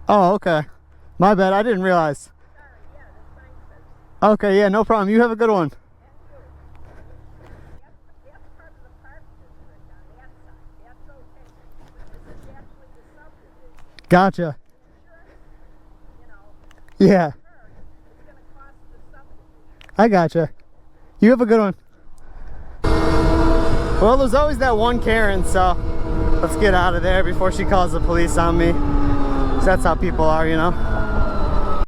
Oh, okay. My bad. I didn't realize. Okay, yeah, no problem. You have a good one. Gotcha. Yeah, I gotcha. You have a good one. Well, there's always that one Karen, so let's get out of there before she calls the police on me. 'Cause that's how people are, you know.